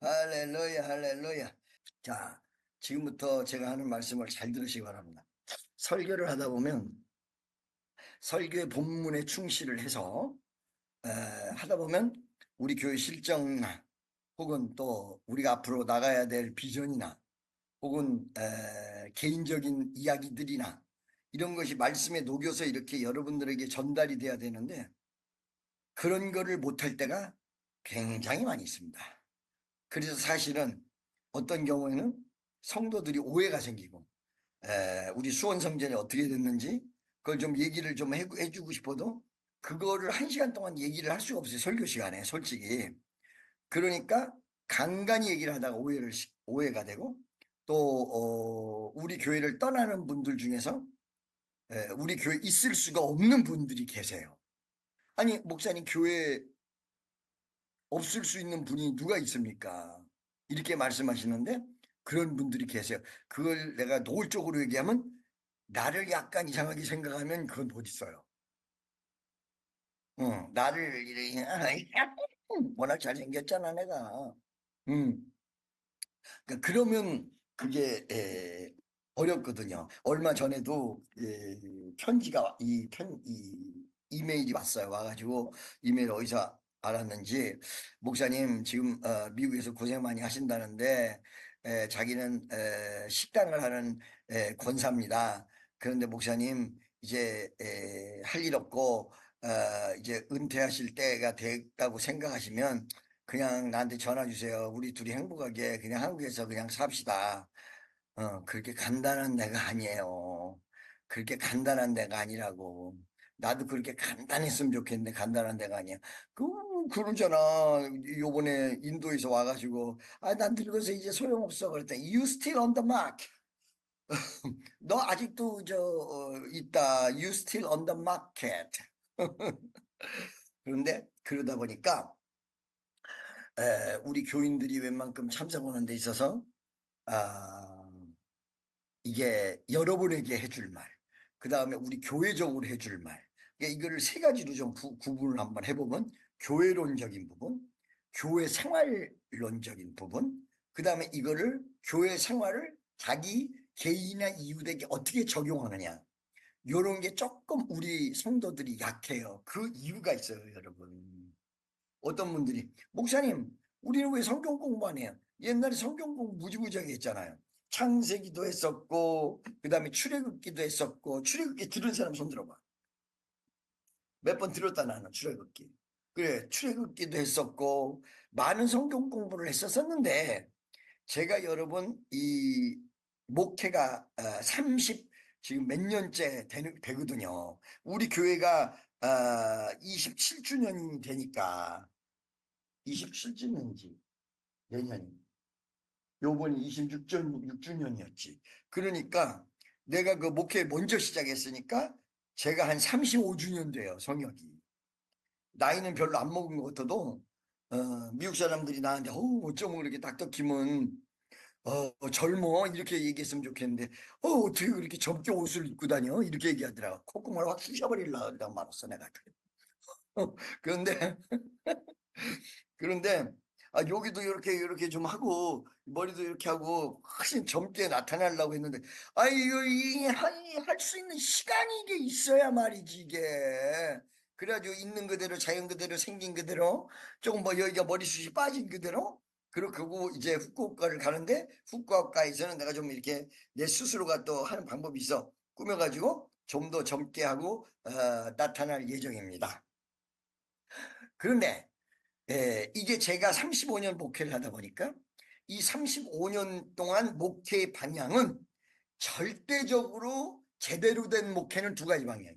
할렐루야, 할렐루야. 자, 지금부터 제가 하는 말씀을 잘 들으시기 바랍니다. 설교를 하다 보면 설교의 본문에 충실을 해서 하다 보면 우리 교회 실정이나 혹은 또 우리가 앞으로 나가야 될 비전이나 혹은 개인적인 이야기들이나 이런 것이 말씀에 녹여서 이렇게 여러분들에게 전달이 돼야 되는데 그런 거를 못할 때가 굉장히 많이 있습니다. 그래서 사실은 어떤 경우에는 성도들이 오해가 생기고 우리 수원 성전이 어떻게 됐는지 그걸 좀 얘기를 좀 해주고 싶어도 그거를 1시간 동안 얘기를 할 수가 없어요. 설교 시간에 솔직히. 그러니까 간간히 얘기를 하다가 오해가 되고 또 우리 교회를 떠나는 분들 중에서 우리 교회에 있을 수가 없는 분들이 계세요. 아니 목사님 교회에 없을 수 있는 분이 누가 있습니까? 이렇게 말씀하시는데 그런 분들이 계세요. 그걸 내가 노골적으로 얘기하면 나를 약간 이상하게 생각하면 그건 못 있어요. 응, 나를 이렇게 워낙 잘생겼잖아 내가. 응. 그러면 그게 어렵거든요. 얼마 전에도 편지가 이 이메일이 왔어요. 와가지고 이메일 어디서 알았는지 목사님 지금 미국에서 고생 많이 하신다는데 자기는 식당을 하는 권사입니다. 그런데 목사님 이제 할 일 없고 이제 은퇴하실 때가 됐다고 생각하시면 그냥 나한테 전화 주세요. 우리 둘이 행복하게 그냥 한국에서 그냥 삽시다. 그렇게 간단한 데가 아니에요. 그렇게 간단한 데가 아니라고. 나도 그렇게 간단했으면 좋겠는데 간단한 데가 아니야. 그러잖아. 요번에 인도에서 와가지고, 난 늙어서 이제 소용없어. 그랬더니, You still on the mark. 너 아직도 있다. You still on the market. 그런데 그러다 보니까, 우리 교인들이 웬만큼 참석하는 데 있어서, 아, 이게 여러분에게 해줄 말, 그 다음에 우리 교회적으로 해줄 말, 그러니까 이거를 세 가지로 좀 구분을 한번 해보면 교회론적인 부분, 교회 생활론적인 부분, 그 다음에 이거를 교회 생활을 자기 개인이나 이웃에게 어떻게 적용하느냐. 요런 게 조금 우리 성도들이 약해요. 그 이유가 있어요, 여러분. 어떤 분들이 목사님 우리는 왜 성경 공부 안 해요? 옛날에 성경 공부 무지무지하게 했잖아요. 창세기도 했었고 그 다음에 출애굽기도 했었고 출애굽기 들은 사람 손 들어봐. 몇 번 들었다 나는 출애굽기. 그래 출애굽기도 했었고 많은 성경 공부를 했었었는데 제가 여러분 이 목회가 30 지금 몇 년째 되거든요. 우리 교회가 27주년이 되니까 27주년이지. 내년이. 요번이 26주년이었지. 그러니까 내가 그 목회 먼저 시작했으니까 제가 한 35주년 돼요, 성역이. 나이는 별로 안 먹은 것 같아도, 미국 사람들이 나한테, 어쩌면 그렇게 딱딱히면, 젊어. 이렇게 얘기했으면 좋겠는데, 어떻게 그렇게 젊게 옷을 입고 다녀? 이렇게 얘기하더라고. 콧구멍을 확 쑤셔버리려고 그러다 말았어, 내가. 그런데, 그런데 여기도 이렇게 좀 하고 머리도 이렇게 하고 훨씬 젊게 나타나려고 했는데 이거 할 수 있는 시간이 이게 있어야 말이지 이게 그래가지고 있는 그대로 자연 그대로 생긴 그대로 조금 뭐 여기가 머리숱이 빠진 그대로 그렇게 하고 이제 후쿠오카를 가는데 후쿠오카에서는 내가 좀 이렇게 내 스스로가 또 하는 방법이 있어 꾸며가지고 좀 더 젊게 하고 나타날 예정입니다. 그런데 이게 제가 35년 목회를 하다 보니까 이 35년 동안 목회의 방향은 절대적으로 제대로 된 목회는 두 가지 방향이에요.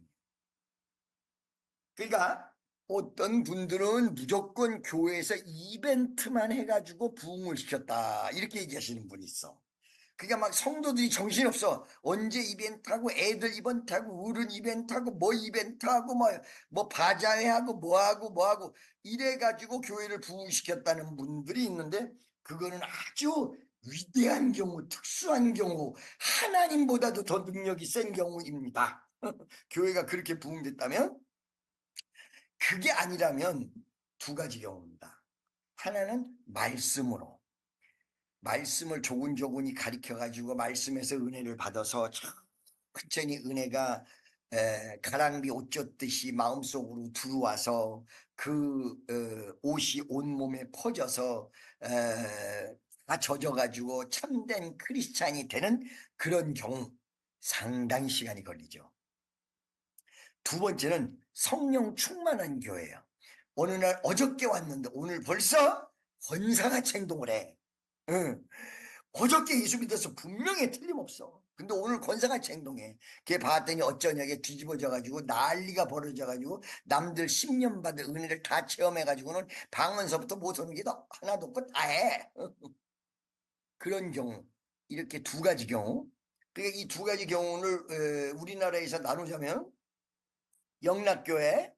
그러니까 어떤 분들은 무조건 교회에서 이벤트만 해가지고 부흥을 시켰다. 이렇게 얘기하시는 분이 있어. 그러니까 막 성도들이 정신없어. 언제 이벤트하고 애들 이벤트하고 어른 이벤트하고 뭐 이벤트하고 뭐 바자회하고 뭐하고 이래가지고 교회를 부흥시켰다는 분들이 있는데 그거는 아주 위대한 경우 특수한 경우 하나님보다도 더 능력이 센 경우입니다. 교회가 그렇게 부흥됐다면 그게 아니라면 두 가지 경우입니다. 하나는 말씀으로. 말씀을 조근조근히 가르쳐가지고 말씀에서 은혜를 받아서 천천히 은혜가 가랑비 옷 젖듯이 마음속으로 들어와서 그 옷이 온몸에 퍼져서 다 젖어가지고 참된 크리스찬이 되는 그런 경우 상당히 시간이 걸리죠. 두 번째는 성령 충만한 교회예요. 어느 날 어저께 왔는데 오늘 벌써 권사같이 행동을 해. 응. 어저께 예수 믿어서 분명히 틀림없어. 근데 오늘 권사같이 행동해. 걔 봤더니 어쩌냐게 뒤집어져가지고 난리가 벌어져가지고 남들 10년 받은 은혜를 다 체험해가지고는 방언서부터 못 오는 게 하나도 없고 다 해. 그런 경우, 이렇게 두 가지 경우. 그러니까 이 두 가지 경우를 우리나라에서 나누자면 영락교회,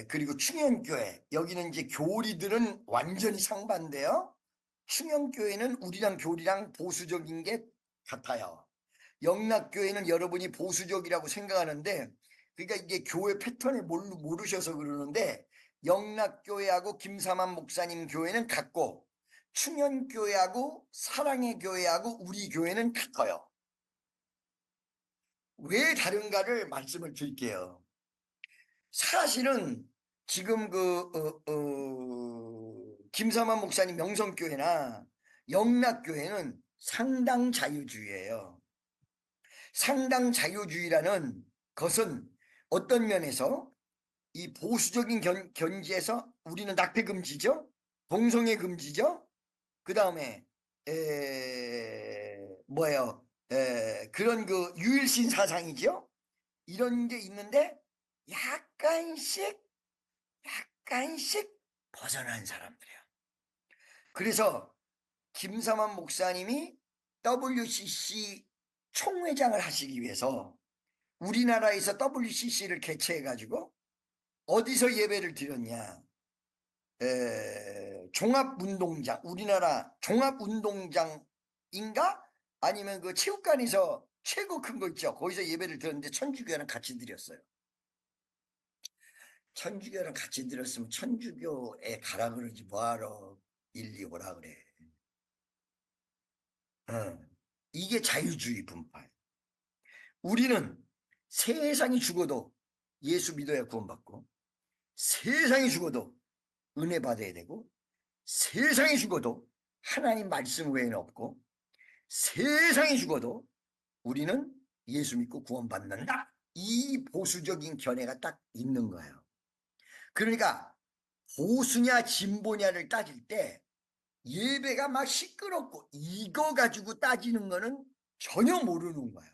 그리고 충현교회. 여기는 이제 교리들은 완전히 상반돼요. 충현교회는 우리랑 교리랑 보수적인 게 같아요. 영락교회는 여러분이 보수적이라고 생각하는데, 그러니까 이게 교회 패턴을 모르셔서 그러는데, 영락교회하고 김삼환 목사님 교회는 같고, 충현교회하고 사랑의 교회하고 우리 교회는 같아요. 왜 다른가를 말씀을 드릴게요. 사실은 지금 김삼환 목사님 명성교회나 영락교회는 상당 자유주의예요. 상당 자유주의라는 것은 어떤 면에서 이 보수적인 견지에서 우리는 낙태 금지죠, 동성애 금지죠, 그 다음에 뭐예요? 그런 그 유일신 사상이죠. 이런 게 있는데 약간씩 벗어난 사람들이에요. 그래서 김삼환 목사님이 WCC 총회장을 하시기 위해서 우리나라에서 WCC를 개최해가지고 어디서 예배를 드렸냐? 종합운동장, 우리나라 종합운동장인가? 아니면 그 체육관에서 최고 큰 거 있죠. 거기서 예배를 드렸는데 천주교회랑 같이 드렸어요. 천주교랑 같이 들었으면 천주교에 가라 그러지 뭐하러 일리 오라 그래. 이게 자유주의 분파예요. 우리는 세상이 죽어도 예수 믿어야 구원받고, 세상이 죽어도 은혜 받아야 되고, 세상이 죽어도 하나님 말씀 외에는 없고, 세상이 죽어도 우리는 예수 믿고 구원받는다. 이 보수적인 견해가 딱 있는 거예요. 그러니까 보수냐 진보냐를 따질 때 예배가 막 시끄럽고 이거 가지고 따지는 거는 전혀 모르는 거야.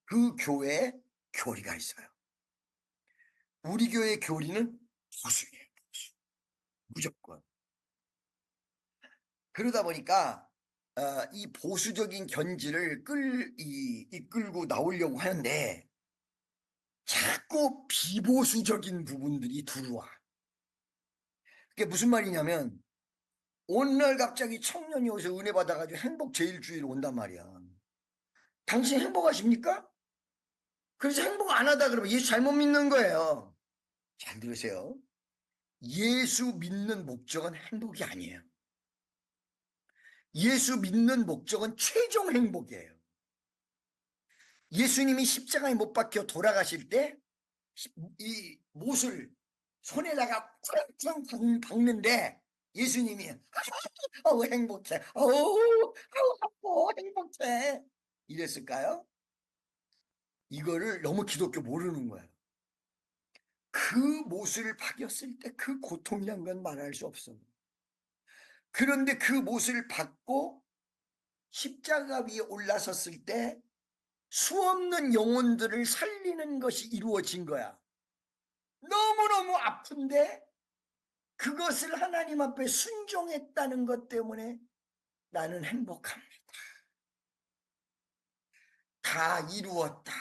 그 교회에 교리가 있어요. 우리 교회 교리는 보수예요. 보수. 무조건. 그러다 보니까 이 보수적인 견지를 이끌고 나오려고 하는데 자꾸 비보수적인 부분들이 들어와. 그게 무슨 말이냐면 오늘 갑자기 청년이 오서 은혜 받아가지고 행복 제일주의로 온단 말이야. 당신 행복하십니까? 그래서 행복 안 하다 그러면 예수 잘못 믿는 거예요. 잘 들으세요. 예수 믿는 목적은 행복이 아니에요. 예수 믿는 목적은 최종 행복이에요. 예수님이 십자가에 못 박혀 돌아가실 때 이 못을 손에다가 쾅쾅 박는데 예수님이 행복해. 행복해. 이랬을까요? 이거를 너무 기독교 모르는 거예요. 그 못을 박였을 때 그 고통이란 건 말할 수 없어. 그런데 그 못을 받고 십자가 위에 올라섰을 때 수없는 영혼들을 살리는 것이 이루어진 거야. 너무너무 아픈데 그것을 하나님 앞에 순종했다는 것 때문에 나는 행복합니다. 다 이루었다.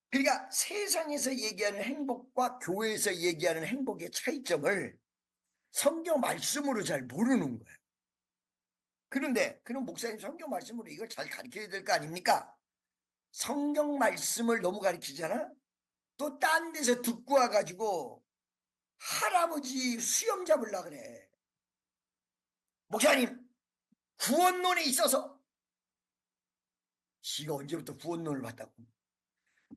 그러니까 세상에서 얘기하는 행복과 교회에서 얘기하는 행복의 차이점을 성경 말씀으로 잘 모르는 거예요. 그런데 그럼 목사님 성경 말씀으로 이걸 잘 가르쳐야 될 거 아닙니까? 성경 말씀을 너무 가르치잖아? 또 딴 데서 듣고 와가지고 할아버지 수염 잡으려 그래. 목사님, 구원론에 있어서. 지가 언제부터 구원론을 봤다고.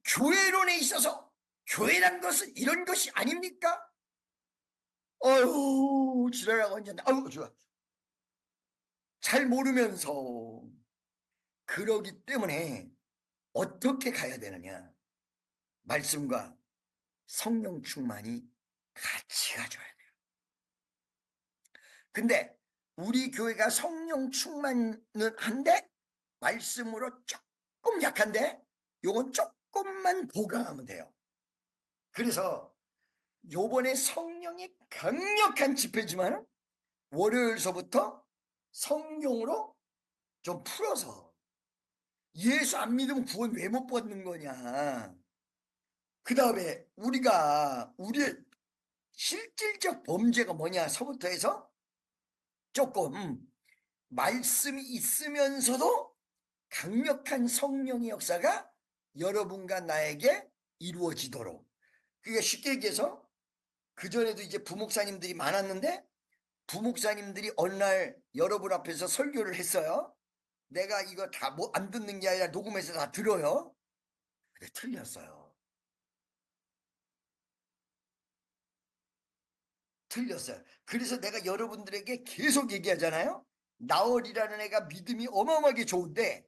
교회론에 있어서 교회란 것은 이런 것이 아닙니까? 어휴, 지랄하고 앉았네. 아유, 좋아. 잘 모르면서. 그러기 때문에 어떻게 가야 되느냐. 말씀과 성령 충만이 같이 가져야 돼요. 근데 우리 교회가 성령 충만은 한데 말씀으로 조금 약한데 요건 조금만 보강하면 돼요. 그래서 요번에 성령이 강력한 집회지만 월요일서부터 성경으로 좀 풀어서 예수 안 믿으면 구원 왜 못 받는 거냐. 그 다음에 우리의 실질적 범죄가 뭐냐서부터 해서 조금 말씀이 있으면서도 강력한 성령의 역사가 여러분과 나에게 이루어지도록. 그게 쉽게 얘기해서 그전에도 이제 부목사님들이 많았는데 부목사님들이 어느 날 여러분 앞에서 설교를 했어요. 내가 이거 다 뭐 안 듣는 게 아니라 녹음해서 다 들어요. 근데 틀렸어요. 틀렸어요. 그래서 내가 여러분들에게 계속 얘기하잖아요. 나얼이라는 애가 믿음이 어마어마하게 좋은데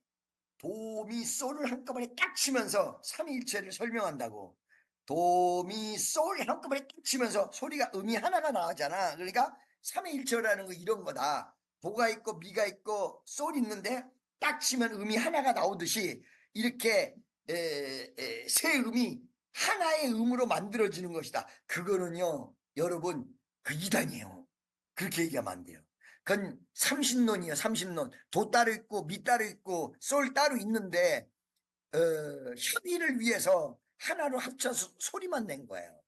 도미솔을 한꺼번에 딱 치면서 삼위일체를 설명한다고. 도미솔 한꺼번에 딱 치면서 소리가 음이 하나가 나오잖아. 그러니까 삼위일체라는 거 이런 거다. 도가 있고 미가 있고 솔 있는데 딱 치면 음이 하나가 나오듯이 이렇게 세 음이 하나의 음으로 만들어지는 것이다. 그거는요 여러분 그 이단이에요. 그렇게 얘기하면 안 돼요. 그건 삼신론이에요. 삼신론. 도 따로 있고 미 따로 있고 솔 따로 있는데 협의를 위해서 하나로 합쳐서 소리만 낸 거예요.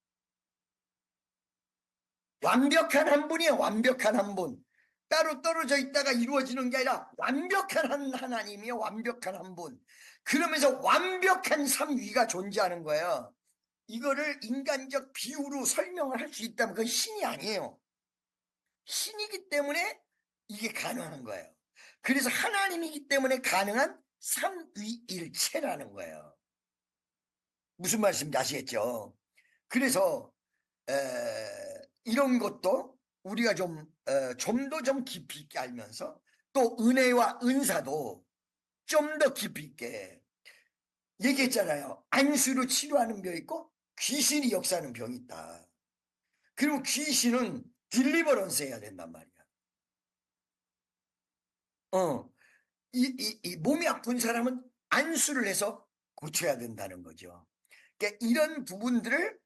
완벽한 한 분이에요. 완벽한 한 분. 따로 떨어져 있다가 이루어지는 게 아니라 완벽한 한 하나님이요. 완벽한 한 분. 그러면서 완벽한 삼위가 존재하는 거예요. 이거를 인간적 비유로 설명을 할 수 있다면 그건 신이 아니에요. 신이기 때문에 이게 가능한 거예요. 그래서 하나님이기 때문에 가능한 삼위일체라는 거예요. 무슨 말씀인지 아시겠죠? 그래서 이런 것도 우리가 좀 더 좀 깊이 있게 알면서 또 은혜와 은사도 좀 더 깊이 있게 얘기했잖아요. 안수로 치료하는 병이 있고 귀신이 역사하는 병이 있다. 그리고 귀신은 딜리버런스 해야 된단 말이야. 이 몸이 아픈 사람은 안수를 해서 고쳐야 된다는 거죠. 그러니까 이런 부분들을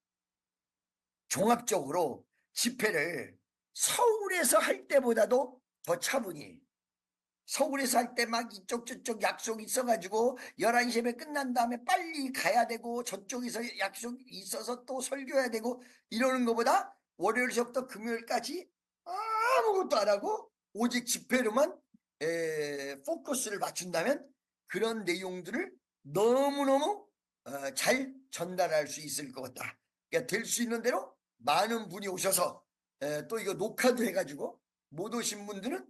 종합적으로 집회를 서울에서 할 때보다도 더 차분히 서울에서 할 때 막 이쪽 저쪽 약속이 있어가지고 11시 예배 끝난 다음에 빨리 가야 되고 저쪽에서 약속이 있어서 또 설교해야 되고 이러는 것보다 월요일서부터 금요일까지 아무것도 안 하고 오직 집회로만 포커스를 맞춘다면 그런 내용들을 너무너무 잘 전달할 수 있을 것 같다. 그러니까 될 수 있는 대로 많은 분이 오셔서 또 이거 녹화도 해가지고 못 오신 분들은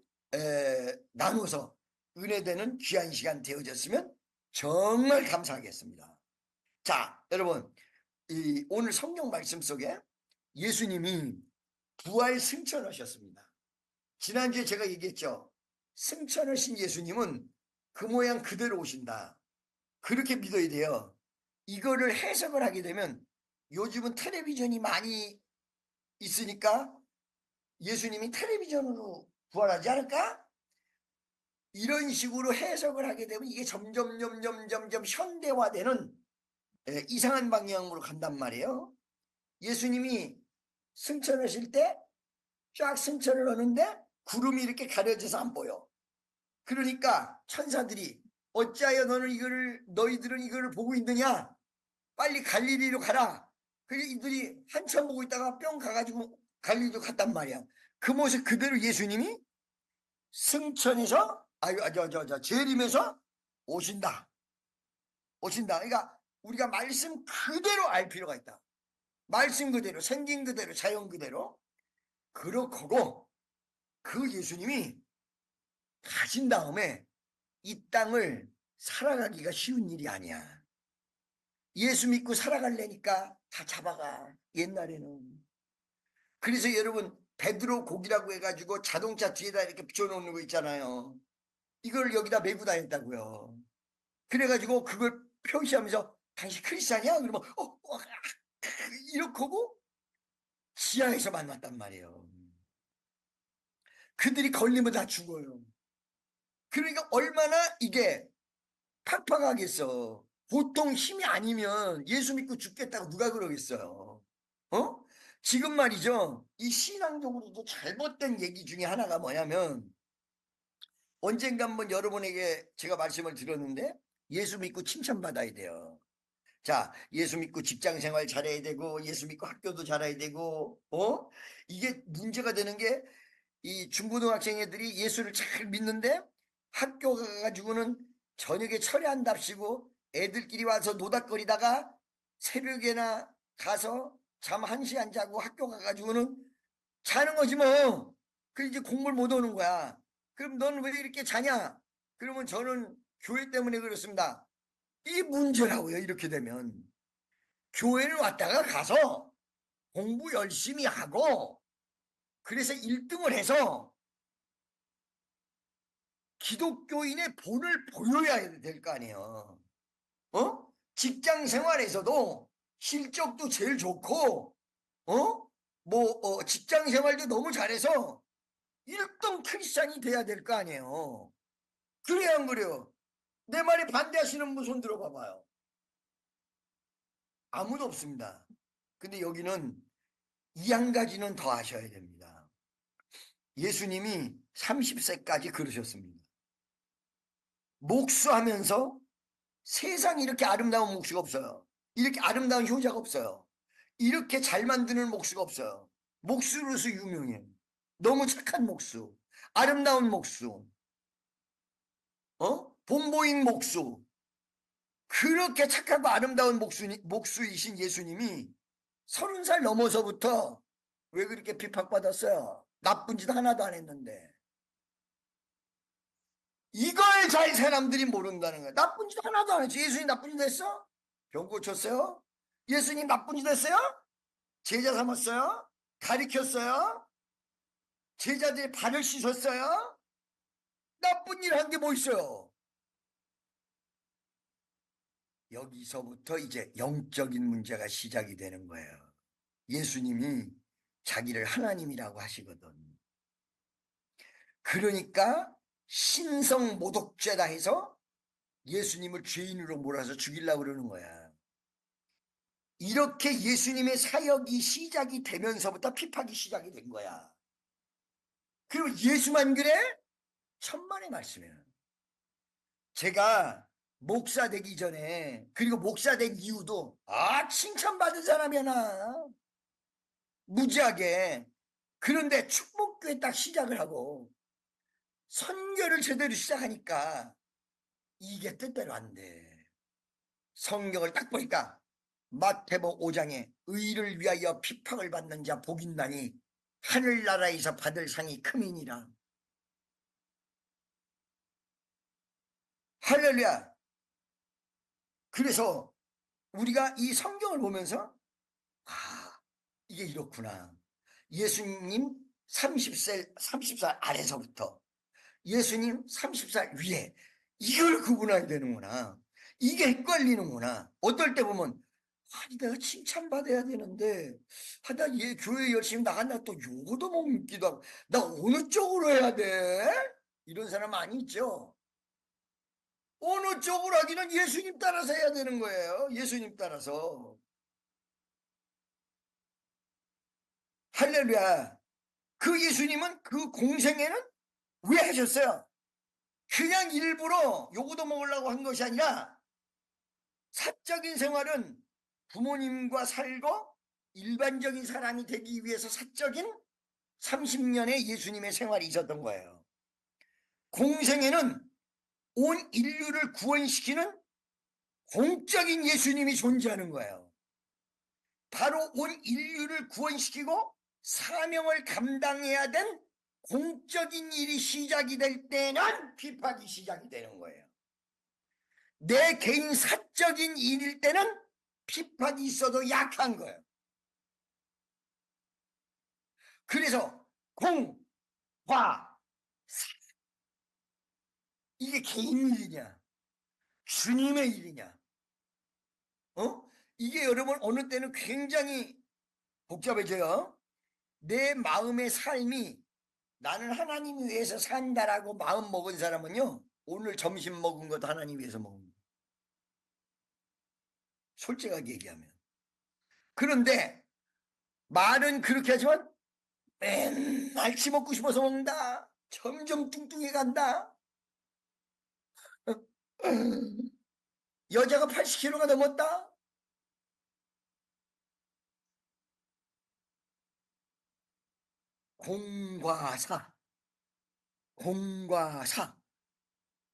나눠서 은혜되는 귀한 시간 되어졌으면 정말 감사하겠습니다. 자, 여러분 오늘 성경 말씀 속에 예수님이 부활 승천하셨습니다. 지난주에 제가 얘기했죠. 승천하신 예수님은 그 모양 그대로 오신다. 그렇게 믿어야 돼요. 이거를 해석을 하게 되면 요즘은 텔레비전이 많이 있으니까 예수님이 텔레비전으로 부활하지 않을까? 이런 식으로 해석을 하게 되면 이게 점점 현대화되는 이상한 방향으로 간단 말이에요. 예수님이 승천하실 때 쫙 승천을 하는데 구름이 이렇게 가려져서 안 보여. 그러니까 천사들이 어찌하여 너희들은 이거를 보고 있느냐? 빨리 갈릴리로 가라. 그래서 이들이 한참 보고 있다가 뿅 가가지고 갈릴리로 갔단 말이야. 그 모습 그대로 예수님이 승천해서 재림해서 오신다. 그러니까 우리가 말씀 그대로 알 필요가 있다. 말씀 그대로, 생긴 그대로, 자연 그대로. 그렇고 그 예수님이 가신 다음에 이 땅을 살아가기가 쉬운 일이 아니야. 예수 믿고 살아가려니까 다 잡아가, 옛날에는. 그래서 여러분, 베드로 고기라고 해가지고 자동차 뒤에다 이렇게 붙여놓는 거 있잖아요. 이걸 여기다 메고 다녔다고요. 그래가지고 그걸 표시하면서 당신 크리스찬이야? 그러면 이렇게 하고 지하에서 만났단 말이에요. 그들이 걸리면 다 죽어요. 그러니까 얼마나 이게 팍팍하겠어. 보통 힘이 아니면 예수 믿고 죽겠다고 누가 그러겠어요. 어? 지금 말이죠. 이 신앙적으로도 잘못된 얘기 중에 하나가 뭐냐면, 언젠가 한번 여러분에게 제가 말씀을 드렸는데, 예수 믿고 칭찬받아야 돼요. 자, 예수 믿고 직장 생활 잘해야 되고, 예수 믿고 학교도 잘해야 되고, 이게 문제가 되는 게, 이 중고등학생 애들이 예수를 잘 믿는데 학교 가가지고는 저녁에 철회한답시고 애들끼리 와서 노닥거리다가 새벽에나 가서 잠 1시간 자고 학교 가가지고는 자는 거지 뭐. 그 이제 공부를 못 오는 거야. 그럼 너는 왜 이렇게 자냐? 그러면 저는 교회 때문에 그렇습니다. 이 문제라고요. 이렇게 되면 교회를 왔다가 가서 공부 열심히 하고 그래서 1등을 해서 기독교인의 본을 보여야 될 거 아니에요. 직장 생활에서도 실적도 제일 좋고, 직장 생활도 너무 잘해서 1등 크리스찬이 돼야 될 거 아니에요. 그래야 안 그래요? 내 말에 반대하시는 분 손 들어봐봐요. 아무도 없습니다. 근데 여기는 이 한 가지는 더 아셔야 됩니다. 예수님이 30세까지 그러셨습니다. 목수하면서 세상에 이렇게 아름다운 목수가 없어요. 이렇게 아름다운 효자가 없어요. 이렇게 잘 만드는 목수가 없어요. 목수로서 유명해. 너무 착한 목수, 아름다운 목수, 본보인 목수. 그렇게 착하고 아름다운 목수이신 예수님이 30살 넘어서부터 왜 그렇게 비판받았어요? 나쁜 짓 하나도 안 했는데. 이걸 잘 사람들이 모른다는 거야. 나쁜 짓 하나도 안 했지. 예수님 나쁜 짓 했어? 병 고쳤어요? 예수님 나쁜 짓 했어요? 제자 삼았어요? 가르쳤어요? 제자들의 발을 씻었어요? 나쁜 일 한 게 뭐 있어요? 여기서부터 이제 영적인 문제가 시작이 되는 거예요. 예수님이 자기를 하나님이라고 하시거든. 그러니까 신성 모독죄다 해서 예수님을 죄인으로 몰아서 죽이려고 그러는 거야. 이렇게 예수님의 사역이 시작이 되면서부터 핍박이 시작이 된 거야. 그리고 예수만 그래? 천만의 말씀이에요. 제가 목사 되기 전에, 그리고 목사 된 이후도 칭찬받은 사람이 하나 무지하게. 그런데 축복교회 딱 시작을 하고 선교를 제대로 시작하니까 이게 뜻대로 안 돼. 성경을 딱 보니까 마태복음 5장에 의를 위하여 핍박을 받는 자 복인다니 하늘나라에서 받을 상이 크민이라. 할렐루야. 그래서 우리가 이 성경을 보면서 이게 이렇구나. 예수님 30살 아래서부터 예수님 30살 위에, 이걸 구분해야 되는구나. 이게 헷갈리는구나. 어떨 때 보면 아니 내가 칭찬받아야 되는데 나 얘 교회 열심히 나간다 또 요거도 못 믿기도 하고 나 어느 쪽으로 해야 돼? 이런 사람 많이 있죠. 어느 쪽으로 하기는 예수님 따라서 해야 되는 거예요. 예수님 따라서. 할렐루야. 그 예수님은 그 공생애는 왜 하셨어요? 그냥 일부러 요거도 먹으려고 한 것이 아니라 사적인 생활은 부모님과 살고 일반적인 사람이 되기 위해서 사적인 30년의 예수님의 생활이 있었던 거예요. 공생애는 온 인류를 구원시키는 공적인 예수님이 존재하는 거예요. 바로 온 인류를 구원시키고 사명을 감당해야 된 공적인 일이 시작이 될 때는 핍박이 시작이 되는 거예요. 내 개인 사적인 일일 때는 핍박이 있어도 약한 거예요. 그래서 공, 과, 사. 이게 개인 일이냐 주님의 일이냐, 이게 여러분 어느 때는 굉장히 복잡해져요. 내 마음의 삶이 나는 하나님 위해서 산다라고 마음 먹은 사람은요, 오늘 점심 먹은 것도 하나님 위해서 먹은 거예요. 솔직하게 얘기하면. 그런데 말은 그렇게 하지만 맨날 치먹고 싶어서 먹는다. 점점 뚱뚱해 간다. 여자가 80kg가 넘었다. 공과 사, 공과 사,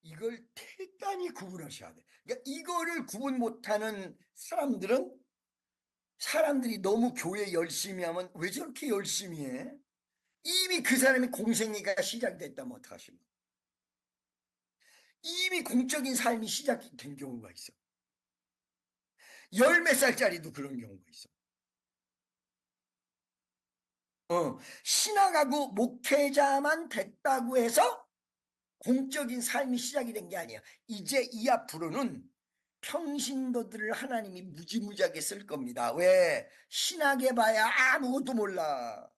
이걸 대단히 구분하셔야 돼. 그러니까 이거를 구분 못하는 사람들이 너무 교회 열심히 하면 왜 저렇게 열심히 해? 이미 그 사람이 공생애가 시작됐다면 어떡하십니까? 이미 공적인 삶이 시작된 경우가 있어. 열 몇 살짜리도 그런 경우가 있어. 신학하고 목회자만 됐다고 해서 공적인 삶이 시작이 된 게 아니야. 이제 이 앞으로는 평신도들을 하나님이 무지무지하게 쓸 겁니다. 왜? 신학해봐야 아무것도 몰라.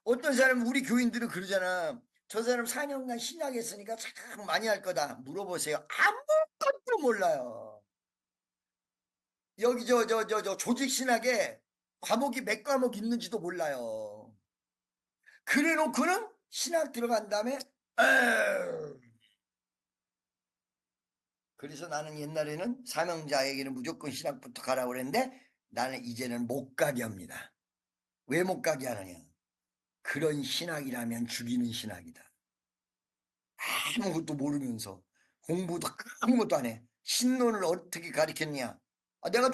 어떤 사람은 우리 교인들은 그러잖아. 저 사람 4년간 신학했으니까 참 많이 할 거다. 물어보세요. 아무것도 몰라요. 여기 저 조직 신학에 과목이 몇 과목 있는지도 몰라요. 그래 놓고는 신학 들어간 다음에 에휴. 그래서 나는 옛날에는 사명자에게는 무조건 신학부터 가라고 그랬는데 나는 이제는 못 가게 합니다. 왜 못 가게 하느냐? 그런 신학이라면 죽이는 신학이다. 아무것도 모르면서 공부도 아무것도 안 해. 신론을 어떻게 가르쳤냐? 내가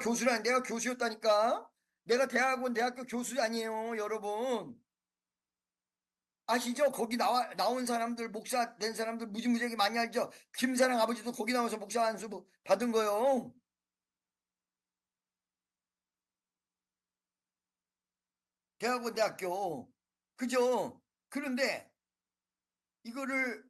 교수라 내가 교수였다니까. 내가 대학교 교수 아니에요, 여러분. 아시죠? 거기 나온 사람들, 목사 된 사람들 무지무지하게 많이 알죠? 김사랑 아버지도 거기 나와서 목사 안수 받은 거요. 대학교. 그죠? 그런데 이거를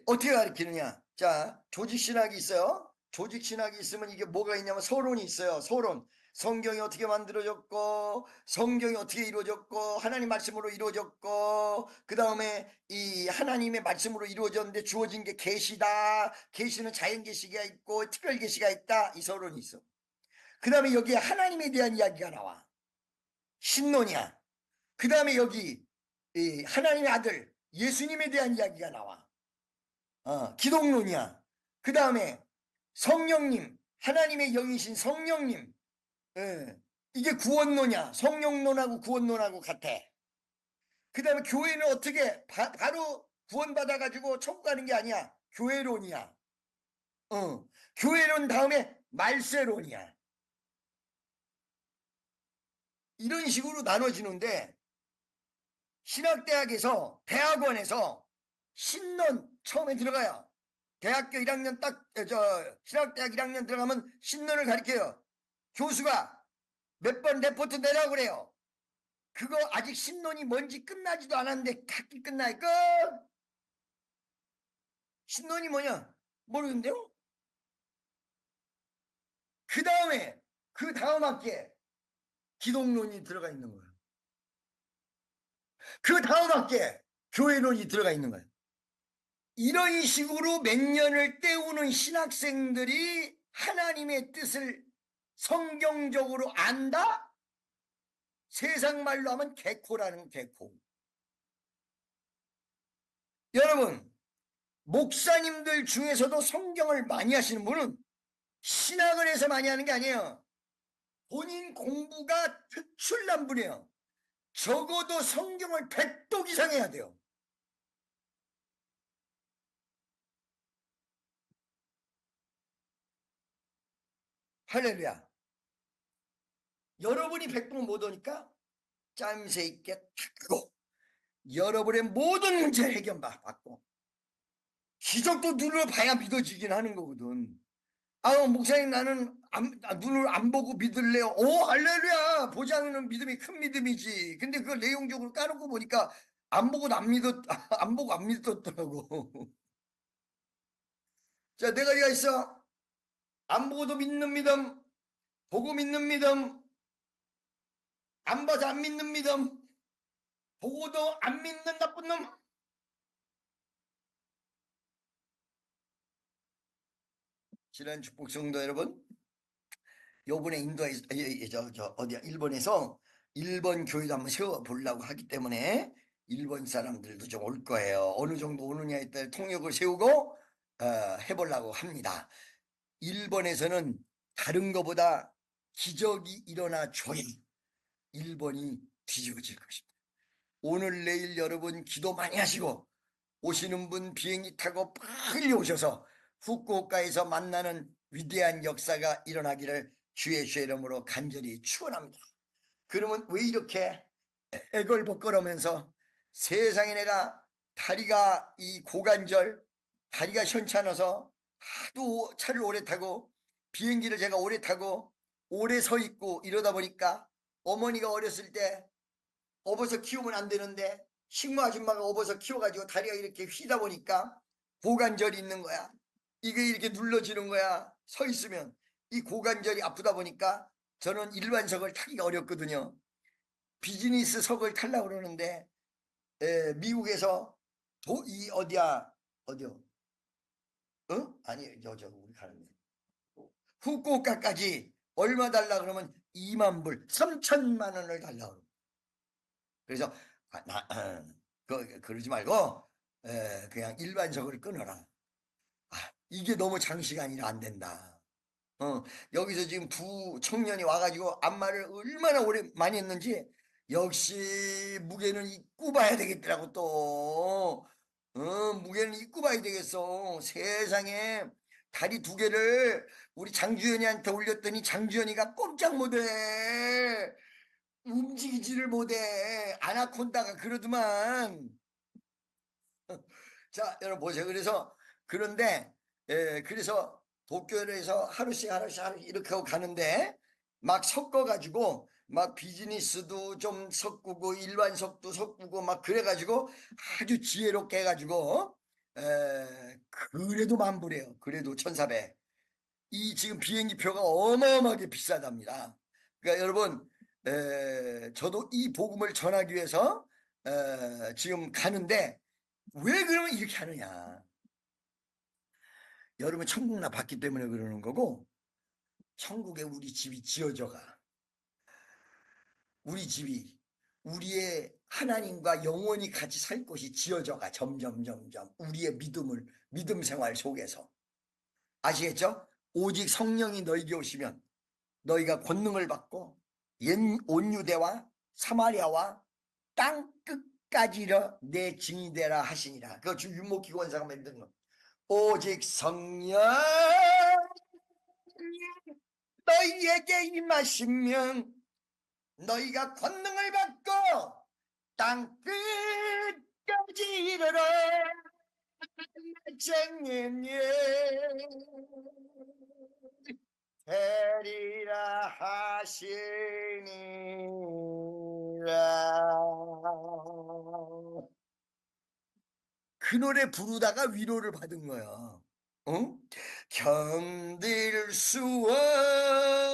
어떻게 가르치느냐? 자, 조직신학이 있어요. 조직신학이 있으면 이게 뭐가 있냐면 서론이 있어요. 서론. 성경이 어떻게 만들어졌고, 성경이 어떻게 이루어졌고, 하나님 말씀으로 이루어졌고, 그 다음에 이 하나님의 말씀으로 이루어졌는데 주어진 게 계시다. 계시는 자연 계시가 있고 특별 계시가 있다. 이 서론이 있어. 그 다음에 여기에 하나님에 대한 이야기가 나와. 신론이야. 그 다음에 여기 이 하나님의 아들 예수님에 대한 이야기가 나와. 기독론이야. 그 다음에 성령님, 하나님의 영이신 성령님. 예, 이게 구원론이야. 성령론하고 구원론하고 같아. 그 다음에 교회는 어떻게 바로 구원받아가지고 천국 가는 게 아니야. 교회론이야. 교회론 다음에 말세론이야. 이런 식으로 나눠지는데 신학대학에서 대학원에서 신론 처음에 들어가요. 대학교 1학년 신학대학 1학년 들어가면 신론을 가르쳐요. 교수가 몇 번 레포트 내라고 그래요. 그거 아직 신론이 뭔지 끝나지도 않았는데 학기 끝나니까 신론이 뭐냐 모르는데요. 그 다음 학기에 기독론이 들어가 있는 거예요. 그 다음 학기에 교회론이 들어가 있는 거예요. 이런 식으로 몇 년을 때우는 신학생들이 하나님의 뜻을 성경적으로 안다? 세상 말로 하면 개코라는 개코. 여러분, 목사님들 중에서도 성경을 많이 하시는 분은 신학을 해서 많이 하는 게 아니에요. 본인 공부가 특출난 분이에요. 적어도 성경을 100독 이상 해야 돼요. 할렐루야. 여러분이 100번 못 오니까 짬새 있게 탁하고 여러분의 모든 문제 해결받고 기적도 눈을 봐야 믿어지긴 하는 거거든. 목사님 나는 눈을 안 보고 믿을래요. 오 할렐루야. 보지 않는 믿음이 큰 믿음이지. 근데 그걸 내용적으로 까놓고 보니까 안 보고도 안 믿었 안 보고 안 믿었더라고. 자, 네 가지가 있어. 안 보고도 믿는 믿음, 보고 믿는 믿음, 안 봐서 안 믿는 믿음, 보고도 안 믿는 나쁜 놈. 지난 축복 성도 여러분, 요번에 인도에 어디야 일본에서 일본 교회도 한번 세워보려고 하기 때문에 일본 사람들도 좀 올 거예요. 어느 정도 오느냐에 따라 통역을 세우고 해보려고 합니다. 일본에서는 다른 것보다 기적이 일어나줘야 일본이 뒤집어질 것입니다. 오늘 내일 여러분 기도 많이 하시고 오시는 분 비행기 타고 빨리 오셔서 후쿠오카에서 만나는 위대한 역사가 일어나기를 주의 이름으로 간절히 축원합니다. 그러면 왜 이렇게 애걸복걸하면서 세상에 내가 다리가 이 고관절 다리가 현찮아서 하도 차를 오래 타고 비행기를 제가 오래 타고 오래 서 있고 이러다 보니까 어머니가 어렸을 때 업어서 키우면 안 되는데 식모 아줌마가 업어서 키워가지고 다리가 이렇게 휘다 보니까 고관절이 있는 거야. 이게 이렇게 눌러지는 거야. 서 있으면 이 고관절이 아프다 보니까 저는 일반석을 타기가 어렵거든요. 비즈니스석을 타려고 그러는데 미국에서 이 어디요? 아니 저 우리 가는데 후쿠오카까지 얼마 달라 그러면 2만 불, 3천만 원을 달라 그러고. 그래서 그러지 말고 그냥 일반석을 끊어라. 이게 너무 장시간이라 안 된다. 여기서 지금 두 청년이 와가지고 안마를 얼마나 오래 많이 했는지 역시 무게는 입고 봐야 되겠더라고 또. 무게는 입고 봐야 되겠어. 세상에 다리 두 개를 우리 장주연이한테 올렸더니 장주연이가 꼼짝 못해. 움직이지를 못해. 아나콘다가 그러더만. 자, 여러분 보세요. 그런데 그래서 도쿄에서 하루씩 이렇게 하고 가는데 막 섞어가지고 막 비즈니스도 좀 섞고 일반석도 섞고 막 그래가지고 아주 지혜롭게 해가지고 그래도 만불이에요. 그래도 1,400. 이 지금 비행기 표가 어마어마하게 비싸답니다. 그러니까 여러분 저도 이 복음을 전하기 위해서 지금 가는데 왜 그러면 이렇게 하느냐. 여러분 천국 나 봤기 때문에 그러는 거고 천국에 우리 집이 지어져가. 우리 집이 우리의 하나님과 영원히 같이 살 곳이 지어져가. 점점 우리의 믿음 생활 속에서. 아시겠죠? 오직 성령이 너희에게 오시면 너희가 권능을 받고 옛 온유대와 사마리아와 땅 끝까지로 내 증인이 되라 하시니라. 그거 주 윤목기 권사가 만든 거. 오직 성령 너희에게 임하시면 너희가 권능을 받고 땅 끝까지 이르러 증인이 되리라 하시니라. 그 노래 부르다가 위로를 받은 거야. 견딜 수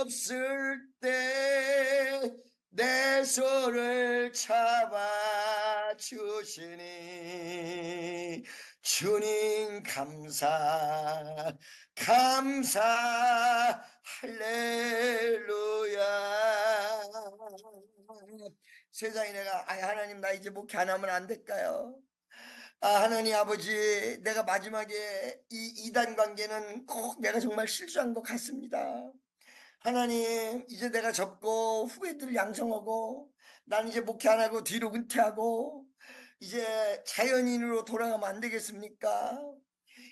없을 때 내 손을 잡아 주시니 주님 감사 할렐루야. 세상에 내가 하나님 나 이제 목회 안 하면 안 될까요? 하나님 아버지, 내가 마지막에 이 이단 관계는 꼭 내가 정말 실수한 것 같습니다. 하나님, 이제 내가 접고 후배들 양성하고 난 이제 목회 안 하고 뒤로 은퇴하고 이제 자연인으로 돌아가면 안 되겠습니까?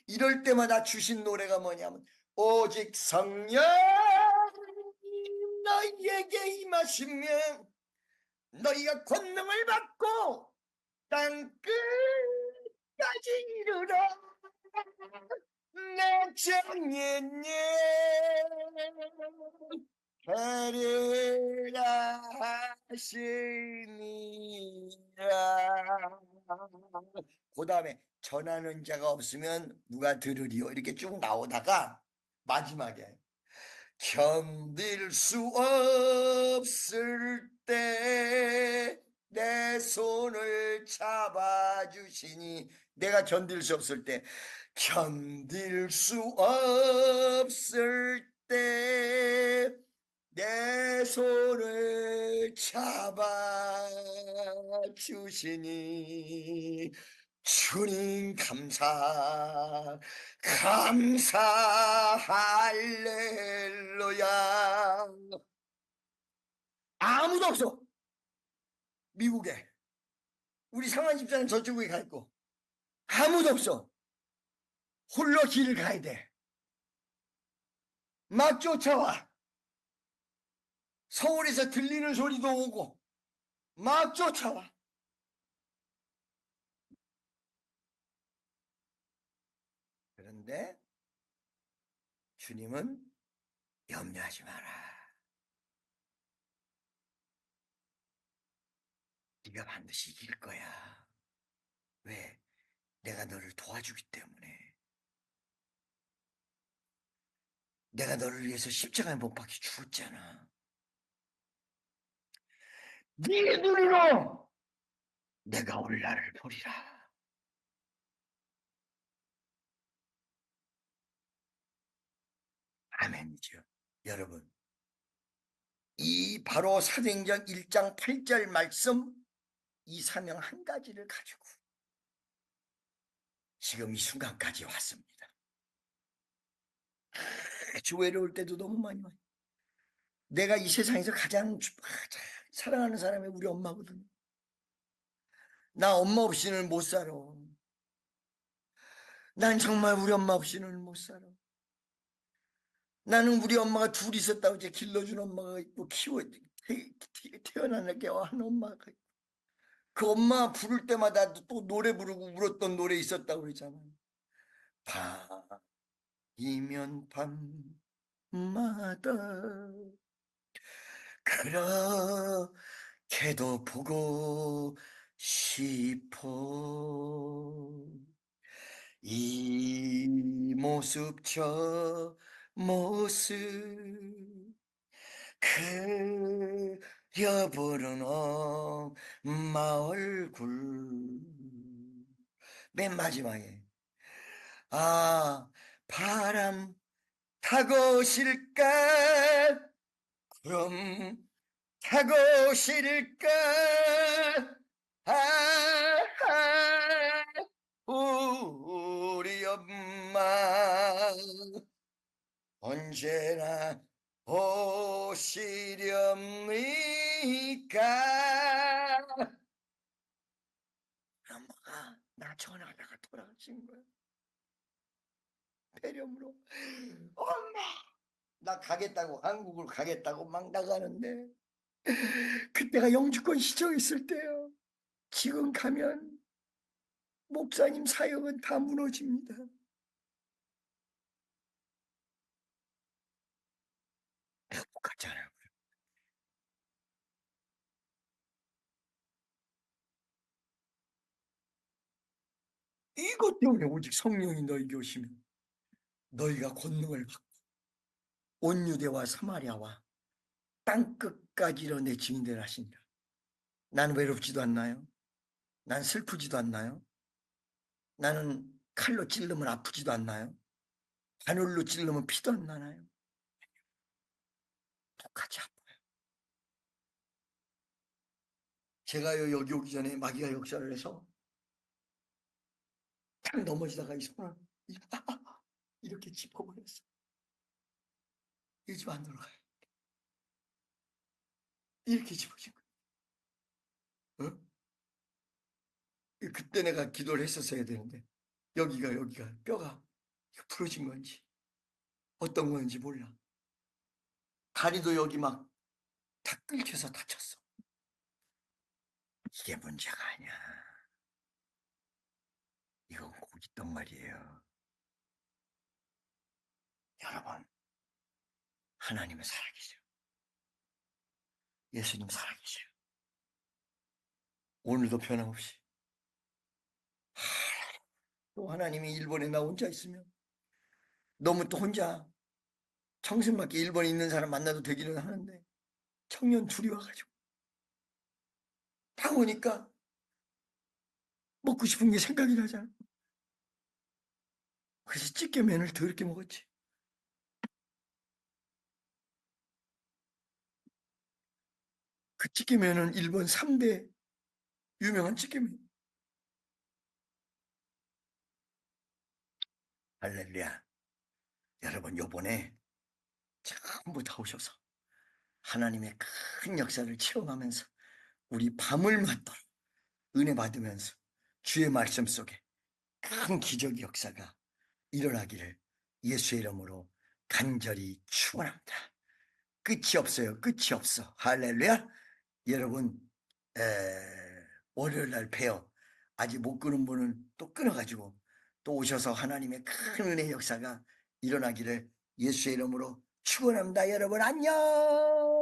이럴 때마다 주신 노래가 뭐냐면 오직 성령 너희에게 임하시면 너희가 권능을 받고 땅끝까지 이르러 내 정예님 하리라 하시니라. 그 다음에 전하는 자가 없으면 누가 들으리요 이렇게 쭉 나오다가 마지막에 견딜 수 없을 때 내 손을 잡아주시니, 내가 견딜 수 없을 때, 견딜 수 없을 때 내 손을 잡아주시니 주님 감사 할렐루야. 아무도 없어. 미국에 우리 상한 집사는 저쪽에 가 있고 아무도 없어. 홀로 길을 가야 돼. 막 쫓아와. 서울에서 들리는 소리도 오고 막 쫓아와. 그런데 주님은 염려하지 마라. 네가 반드시 이길 거야. 왜? 내가 너를 도와주기 때문에. 내가 너를 위해서 십자가에 못 박혀 죽었잖아. 네 눈으로 내가 올 날을 보리라. 아멘이죠. 여러분, 이 바로 사도행전 1장 8절 말씀, 이 사명 한 가지를 가지고 지금 이 순간까지 왔습니다. 아주 외로울 때도 너무 많이 와요. 내가 이 세상에서 가장 사랑하는 사람이 우리 엄마거든요. 나 엄마 없이는 못 살아. 난 정말 우리 엄마 없이는 못 살아. 나는 우리 엄마가 둘 있었다고 이제 길러준 엄마가 있고 태어나게 한 엄마가 있고, 그 엄마 부를 때마다 또 노래 부르고 울었던 노래 있었다고 그러잖아요. 밤이면 밤마다 그렇게도 보고 싶어. 이 모습 저 모습 그려보는 엄마 얼굴. 맨 마지막에 바람 타고 실까 그럼 타고 실까 우리 엄마 언제나 오시렵니까? 엄마가 나 전화하다가 돌아가신 거야. 폐렴으로. 엄마, 나 가겠다고, 한국을 가겠다고 막 나가는데 그때가 영주권 시청했을 때요. 지금 가면 목사님 사역은 다 무너집니다. 행복하잖아요. 이것 때문에 오직 성령이 너희에게 오시면 너희가 권능을 받고 온 유대와 사마리아와 땅끝까지로 내 증인들 하신다. 난 외롭지도 않나요? 난 슬프지도 않나요? 나는 칼로 찔르면 아프지도 않나요? 바늘로 찔르면 피도 안 나나요? 똑같이 아파요. 제가요, 여기 오기 전에 마귀가 역사를 해서 딱 넘어지다가 이 손을 이렇게 짚어버렸어. 이 집 안 들어가요. 이렇게 짚어진 거야. 어? 그때 내가 기도를 했었어야 되는데 여기가 뼈가 부러진 건지 어떤 건지 몰라. 다리도 여기 막 다 끓여서 다쳤어. 이게 문제가 아니야. 이건 고기 덩어리예요. 여러분, 하나님은 살아계세요. 예수님 살아계세요. 오늘도 변함없이. 또 하나님이 일본에 나 혼자 있으면 너무 또 혼자 청승맞게 일본에 있는 사람 만나도 되기는 하는데 청년 둘이 와가지고 다 오니까 먹고 싶은 게 생각이 나잖아. 그래서 찌개면을 더럽게 먹었지. 그 찌개면은 일본 3대 유명한 찌개면. 할렐루야. 여러분 요번에 전부 다 오셔서 하나님의 큰 역사를 체험하면서 우리 밤을 맞도록 은혜 받으면서 주의 말씀 속에 큰 기적 역사가 일어나기를 예수의 이름으로 간절히 축원합니다. 끝이 없어요. 끝이 없어. 할렐루야. 여러분 월요일 날 봬요. 아직 못 끊은 분은 또 끊어가지고 또 오셔서 하나님의 큰 은혜 역사가 일어나기를 예수의 이름으로 축원합니다. 여러분 안녕.